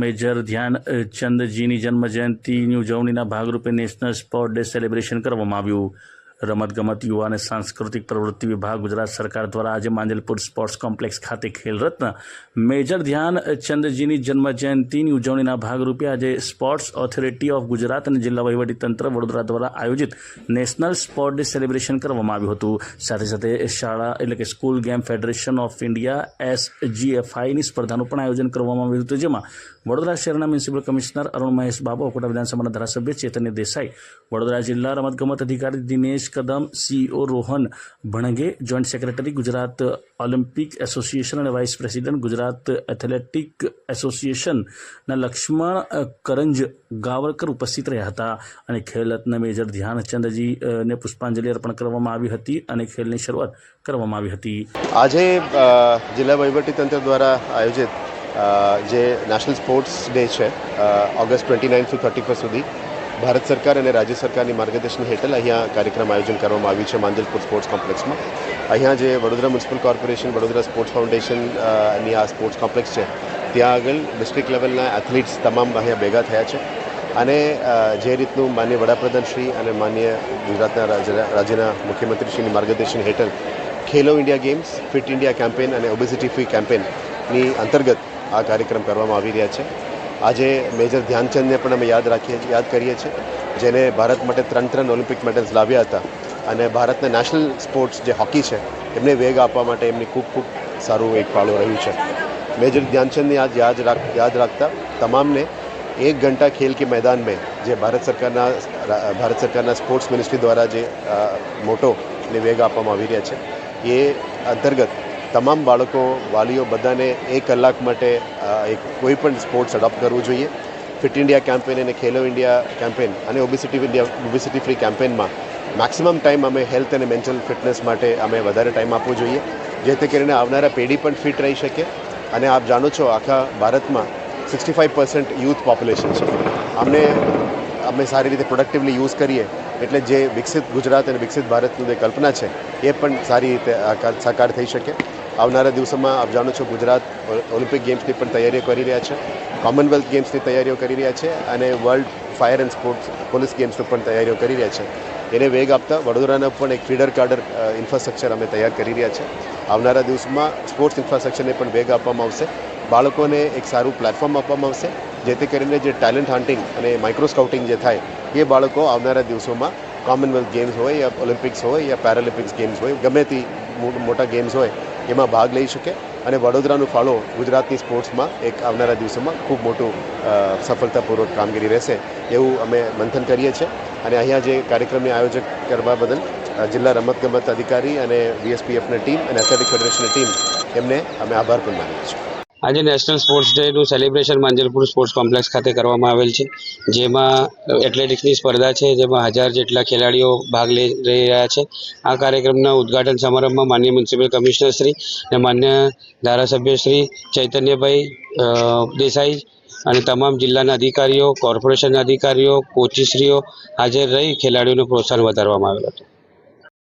Major ધ્યાનચંદજીની જન્મજયંતિની ઉજવણીના ભાગરૂપે national sport day celebration કરવામાં આવ્યું. રમતગમત, યુવા અને સાંસ્કૃતિક પ્રવૃત્તિ વિભાગ ગુજરાત સરકાર દ્વારા આજે માંજલપુર સ્પોર્ટ્સ કોમ્પ્લેક્સ ખાતે ખેલરત્ન મેજર ધ્યાનચંદજીની જન્મજયંતિની ઉજવણીના ભાગરૂપે આજે સ્પોર્ટ્સ ઓથોરિટી ઓફ ગુજરાત અને જિલ્લા વહીવટીતંત્ર વડોદરા દ્વારા આયોજિત નેશનલ સ્પોર્ટ ડે સેલિબ્રેશન કરવામાં આવ્યું હતું. સાથે સાથે શાળા એટલે કે school game federation of India SGFIની સ્પર્ધાનું પણ આયોજન કરવામાં આવ્યું હતું, જેમાં વડોદરા શહેરના મ્યુનિસિપલ કમિશનર અરુણ મહેશ બાબુ, કોટા વિધાનસભાના ધારાસભ્ય ચૈતન્ય દેસાઈ, વડોદરા જિલ્લા રમતગમત અધિકારી દિનેશ કદમ, CEO Rohan Bhanage, joint secretary Gujarat Olympic association અને વાઇસ પ્રેસિડેન્ટ ગુજરાત એથ્લેટિક એસોસિએશનના લક્ષ્મણ કરંજ ગાવરકર ઉપસ્થિત રહ્યા હતા અને ખેલરત્ન મેજર ધ્યાનચંદજીને પુષ્પાંજલિ અર્પણ કરવામાં આવી હતી અને ખેલની શરૂઆત કરવામાં આવી હતી. આજે જિલ્લા વહીવટીતંત્ર દ્વારા આયોજિત જે નેશનલ સ્પોર્ટ્સ ડે છે, ઓગસ્ટ 29 થી 31 સુધી ભારત સરકાર અને રાજ્ય સરકારની માર્ગદર્શન હેઠળ અહીંયા કાર્યક્રમ આયોજન કરવામાં આવ્યું છે માંજલપુર સ્પોર્ટ્સ કોમ્પ્લેક્સમાં. અહીંયા જે Vadodara municipal corporation, Vadodara sports ફાઉન્ડેશનની આ સ્પોર્ટ્સ કોમ્પ્લેક્સ છે, ત્યાં આગળ ડિસ્ટ્રિક્ટ લેવલના એથ્લીટ્સ તમામ અહીંયા ભેગા થયા છે અને જે રીતનું માનનીય વડાપ્રધાનશ્રી અને માનનીય ગુજરાતના રાજ્યના મુખ્યમંત્રીશ્રીની માર્ગદર્શન હેઠળ Khelo India games, fit India campaign અને ઓબેસિટી ફ્રી કેમ્પેનની અંતર્ગત આ કાર્યક્રમ કરવામાં આવી રહ્યા છે. આજે મેજર ધ્યાનચંદને પણ અમે યાદ કરીએ છીએ, જેને ભારત માટે 3 ઓલિમ્પિક મેડલ્સ લાવ્યા હતા અને ભારતના નેશનલ સ્પોર્ટ્સ જે હોકી છે એમને વેગ આપવા માટે એમની ખૂબ સારું એક ફાળો રહ્યું છે. મેજર ધ્યાનચંદને આજ યાદ રાખતા તમામને 1 घंटा खेल के मैदान में જે ભારત સરકારના સ્પોર્ટ્સ મિનિસ્ટ્રી દ્વારા જે મોટોને વેગ આપવામાં આવી રહ્યા છે, એ અંતર્ગત તમામ બાળકો, વાલીઓ બધાને 1 કલાક માટે કોઈ પણ સ્પોર્ટ્સ એડોપ્ટ કરવું જોઈએ. ફિટ ઇન્ડિયા કેમ્પેન અને ખેલો ઇન્ડિયા કેમ્પેન અને ઓબેસિટી ફ્રી કેમ્પેનમાં મેક્સિમમ ટાઈમ અમે હેલ્થ અને મેન્ટલ ફિટનેસ માટે અમે વધારે ટાઈમ આપવો જોઈએ, જેથી કરીને આવનારા પેઢી પણ ફિટ રહી શકે. અને આપ જાણો છો, આખા ભારતમાં 65% યુથ પોપ્યુલેશન છે. અમે સારી રીતે પ્રોડક્ટિવલી યુઝ કરીએ એટલે જે વિકસિત ગુજરાત અને વિકસિત ભારતની જે કલ્પના છે એ પણ સારી રીતે સાકાર થઈ શકે. આવનારા દિવસોમાં આપ જાણો છો, ગુજરાત ઓલિમ્પિક ગેમ્સની પણ તૈયારીઓ કરી રહ્યા છે, કોમનવેલ્થ ગેમ્સની તૈયારીઓ કરી રહ્યા છે અને world fire and sports police ગેમ્સની પણ તૈયારીઓ કરી રહ્યા છે. એને વેગ આપતા વડોદરાના પણ એક ફીડર કાર્ડર ઇન્ફ્રાસ્ટ્રક્ચર અમે તૈયાર કરી રહ્યા છે. આવનારા દિવસોમાં સ્પોર્ટ્સ ઇન્ફ્રાસ્ટ્રક્ચરને પણ વેગ આપવામાં આવશે, બાળકોને એક સારું પ્લેટફોર્મ આપવામાં આવશે, જેથી કરીને જે ટેલેન્ટ હન્ટિંગ અને માઇક્રો સ્કાઉટિંગ જે થાય એ બાળકો આવનારા દિવસોમાં કોમનવેલ્થ ગેમ્સ હોય યા ઓલિમ્પિક્સ હોય યા પેરાલિમ્પિક્સ ગેમ્સ હોય, ગમે તે મોટા ગેમ્સ હોય એમાં ભાગ લઈ શકે અને વડોદરાનું ફાળો ગુજરાતની સ્પોર્ટ્સમાં એક આવનારા દિવસોમાં ખૂબ મોટું સફળતાપૂર્વક કામગીરી રહેશે એવું અમે મંથન કરીએ છીએ. અને અહીંયા જે કાર્યક્રમની આયોજક કરવા બદલ જિલ્લા રમતગમત અધિકારી અને VSPFની ટીમ અને એથ્લેટિક ફેડરેશનની ટીમ એમને અમે આભાર પણ માનીએ છીએ. આજે નેશનલ સ્પોર્ટ્સ ડેનું સેલિબ્રેશન માંજલપુર સ્પોર્ટ્સ કોમ્પ્લેક્સ ખાતે કરવામાં આવેલ છે, જેમાં એથ્લેટિક્સની સ્પર્ધા છે, જેમાં 1000 જેટલા ખેલાડીઓ ભાગ લઈ રહ્યા છે. આ કાર્યક્રમના ઉદ્ઘાટન સમારંભમાં માનનીય મ્યુનિસિપલ કમિશનર શ્રી અને માન્ય ધારાસભ્ય શ્રી ચૈતન્યભાઈ દેસાઈ અને તમામ જિલ્લાના અધિકારીઓ, કોર્પોરેશનના અધિકારીઓ, કોચીશ્રીઓ હાજર રહી ખેલાડીઓનું પ્રોત્સાહન વધારવામાં આવેલ હતું.